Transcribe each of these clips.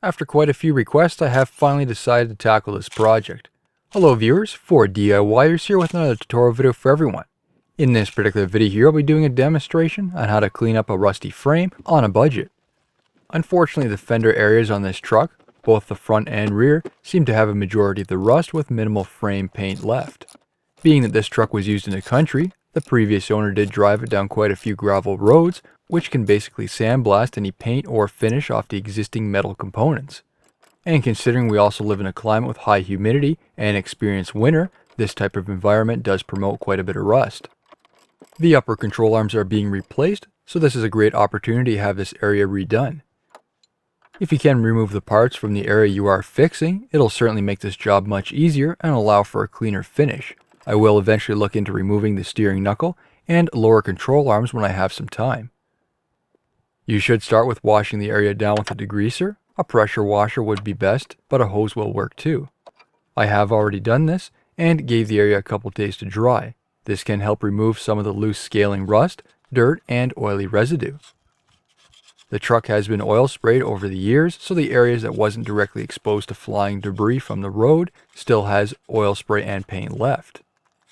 After quite a few requests, I have finally decided to tackle this project. Hello viewers, 4DIYers here with another tutorial video for everyone. In this particular video here, I'll be doing a demonstration on how to clean up a rusty frame on a budget. Unfortunately, the fender areas on this truck, both the front and rear, seem to have a majority of the rust with minimal frame paint left. Being that this truck was used in the country, the previous owner did drive it down quite a few gravel roads, which can basically sandblast any paint or finish off the existing metal components. And considering we also live in a climate with high humidity and experience winter, this type of environment does promote quite a bit of rust. The upper control arms are being replaced, so this is a great opportunity to have this area redone. If you can remove the parts from the area you are fixing, it'll certainly make this job much easier and allow for a cleaner finish. I will eventually look into removing the steering knuckle and lower control arms when I have some time. You should start with washing the area down with a degreaser. A pressure washer would be best, but a hose will work too. I have already done this and gave the area a couple days to dry. This can help remove some of the loose scaling rust, dirt, and oily residue. The truck has been oil sprayed over the years, so the areas that wasn't directly exposed to flying debris from the road still has oil spray and paint left.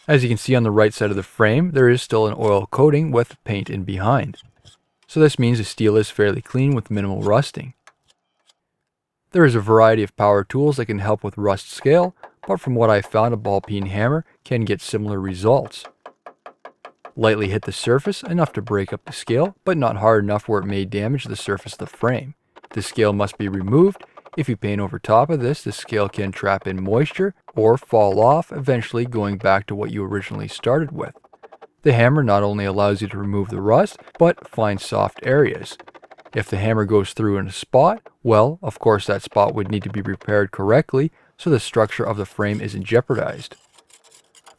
As you can see on the right side of the frame, there is still an oil coating with paint in behind. So this means the steel is fairly clean with minimal rusting. There is a variety of power tools that can help with rust scale, but from what I found, a ball peen hammer can get similar results. Lightly hit the surface enough to break up the scale, but not hard enough where it may damage the surface of the frame. The scale must be removed. If you paint over top of this, the scale can trap in moisture or fall off, eventually going back to what you originally started with. The hammer not only allows you to remove the rust, but find soft areas. If the hammer goes through in a spot, well, of course that spot would need to be repaired correctly so the structure of the frame isn't jeopardized.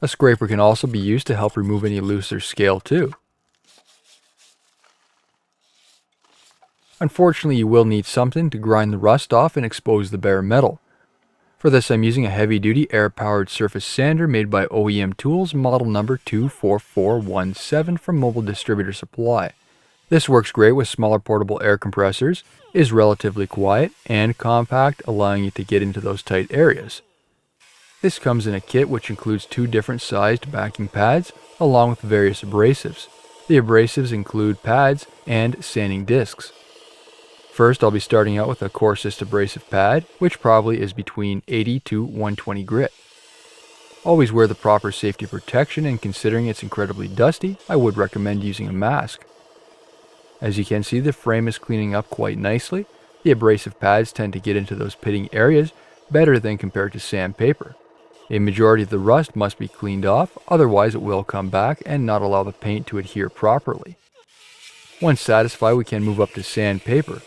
A scraper can also be used to help remove any looser scale too. Unfortunately, you will need something to grind the rust off and expose the bare metal. For this, I'm using a heavy-duty air-powered surface sander made by OEM Tools, model number 24417 from Mobile Distributor Supply. This works great with smaller portable air compressors, is relatively quiet and compact, allowing you to get into those tight areas. This comes in a kit which includes 2 different sized backing pads, along with various abrasives. The abrasives include pads and sanding discs. First, I'll be starting out with a coarsest abrasive pad, which probably is between 80 to 120 grit. Always wear the proper safety protection, and considering it's incredibly dusty, I would recommend using a mask. As you can see, the frame is cleaning up quite nicely. The abrasive pads tend to get into those pitting areas better than compared to sandpaper. A majority of the rust must be cleaned off, otherwise it will come back and not allow the paint to adhere properly. Once satisfied, we can move up to sandpaper.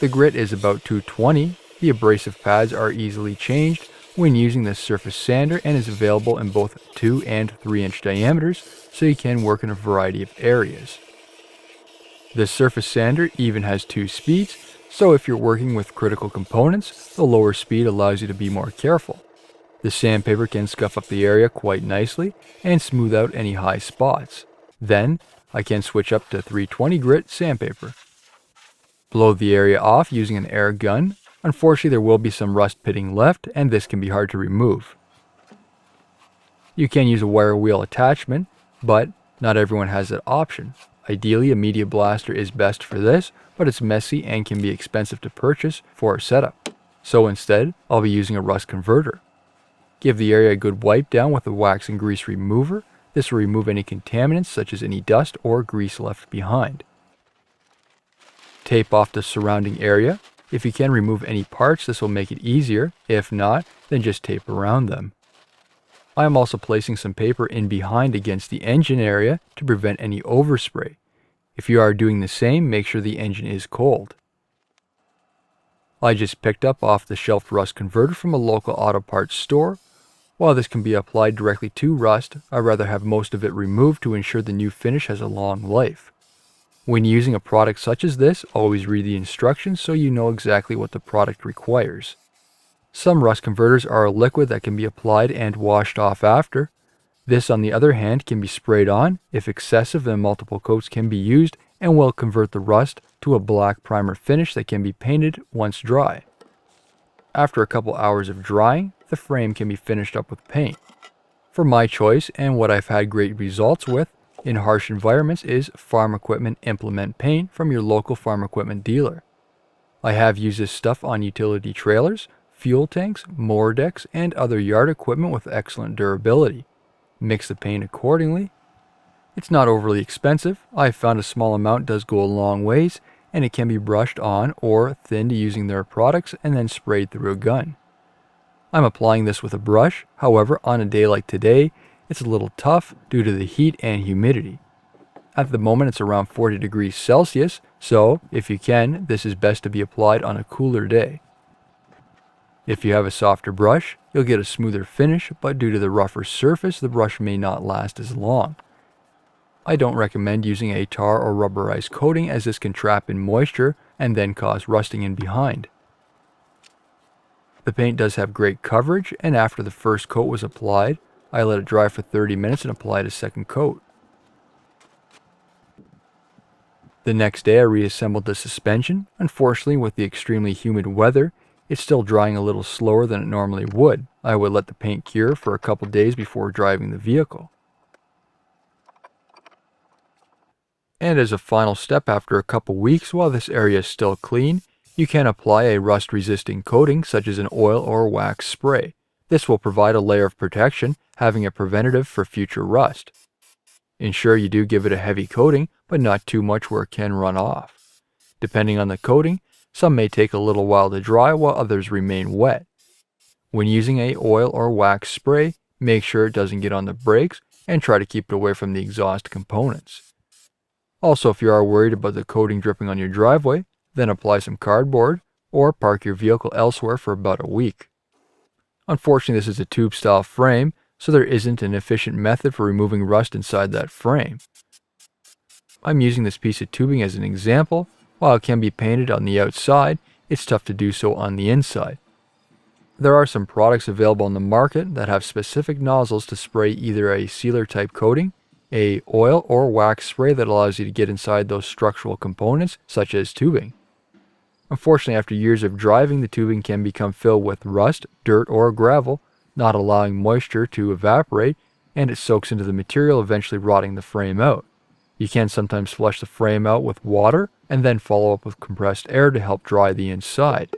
The grit is about 220. The abrasive pads are easily changed when using this surface sander and is available in both 2 and 3 inch diameters, so you can work in a variety of areas. This surface sander even has 2 speeds, so if you're working with critical components, the lower speed allows you to be more careful. The sandpaper can scuff up the area quite nicely and smooth out any high spots. Then, I can switch up to 320 grit sandpaper. Blow the area off using an air gun. Unfortunately, there will be some rust pitting left, and this can be hard to remove. You can use a wire wheel attachment, but not everyone has that option. Ideally, a media blaster is best for this, but it's messy and can be expensive to purchase for a setup. So instead, I'll be using a rust converter. Give the area a good wipe down with a wax and grease remover. This will remove any contaminants such as any dust or grease left behind. Tape off the surrounding area. If you can remove any parts, this will make it easier. If not, then just tape around them. I am also placing some paper in behind against the engine area to prevent any overspray. If you are doing the same, make sure the engine is cold. I just picked up off the shelf rust converter from a local auto parts store. While this can be applied directly to rust, I'd rather have most of it removed to ensure the new finish has a long life. When using a product such as this, always read the instructions so you know exactly what the product requires. Some rust converters are a liquid that can be applied and washed off after. This, on the other hand, can be sprayed on. If excessive, then multiple coats can be used and will convert the rust to a black primer finish that can be painted once dry. After a couple hours of drying, the frame can be finished up with paint. For my choice and what I've had great results with in harsh environments is Farm Equipment Implement Paint from your local farm equipment dealer. I have used this stuff on utility trailers, fuel tanks, mower decks, and other yard equipment with excellent durability. Mix the paint accordingly. It's not overly expensive. I've found a small amount does go a long ways, and it can be brushed on or thinned using their products and then sprayed through a gun. I'm applying this with a brush, however on a day like today, it's a little tough due to the heat and humidity. At the moment it's around 40 degrees Celsius, so if you can, this is best to be applied on a cooler day. If you have a softer brush, you'll get a smoother finish, but due to the rougher surface, the brush may not last as long. I don't recommend using a tar or rubberized coating as this can trap in moisture and then cause rusting in behind. The paint does have great coverage, and after the first coat was applied, I let it dry for 30 minutes and applied a second coat. The next day I reassembled the suspension. Unfortunately, with the extremely humid weather, it's still drying a little slower than it normally would. I would let the paint cure for a couple days before driving the vehicle. And as a final step, after a couple weeks, while this area is still clean, you can apply a rust-resisting coating such as an oil or wax spray. This will provide a layer of protection, having a preventative for future rust. Ensure you do give it a heavy coating, but not too much where it can run off. Depending on the coating, some may take a little while to dry while others remain wet. When using a oil or wax spray, make sure it doesn't get on the brakes and try to keep it away from the exhaust components. Also, if you are worried about the coating dripping on your driveway, then apply some cardboard or park your vehicle elsewhere for about a week. Unfortunately, this is a tube style frame, so there isn't an efficient method for removing rust inside that frame. I'm using this piece of tubing as an example. While it can be painted on the outside, it's tough to do so on the inside. There are some products available on the market that have specific nozzles to spray either a sealer type coating, a oil or wax spray that allows you to get inside those structural components such as tubing. Unfortunately, after years of driving, the tubing can become filled with rust, dirt, or gravel, not allowing moisture to evaporate, and it soaks into the material, eventually rotting the frame out. You can sometimes flush the frame out with water and then follow up with compressed air to help dry the inside.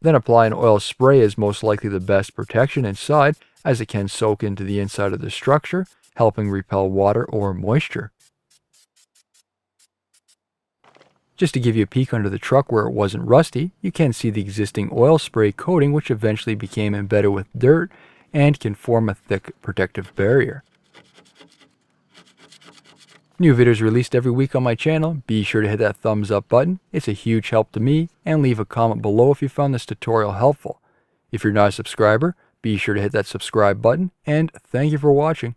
Then apply an oil spray is most likely the best protection inside, as it can soak into the inside of the structure, helping repel water or moisture. Just to give you a peek under the truck where it wasn't rusty, you can see the existing oil spray coating, which eventually became embedded with dirt and can form a thick protective barrier. New videos released every week on my channel. Be sure to hit that thumbs up button. It's a huge help to me, and leave a comment below if you found this tutorial helpful. If you're not a subscriber, be sure to hit that subscribe button, and thank you for watching.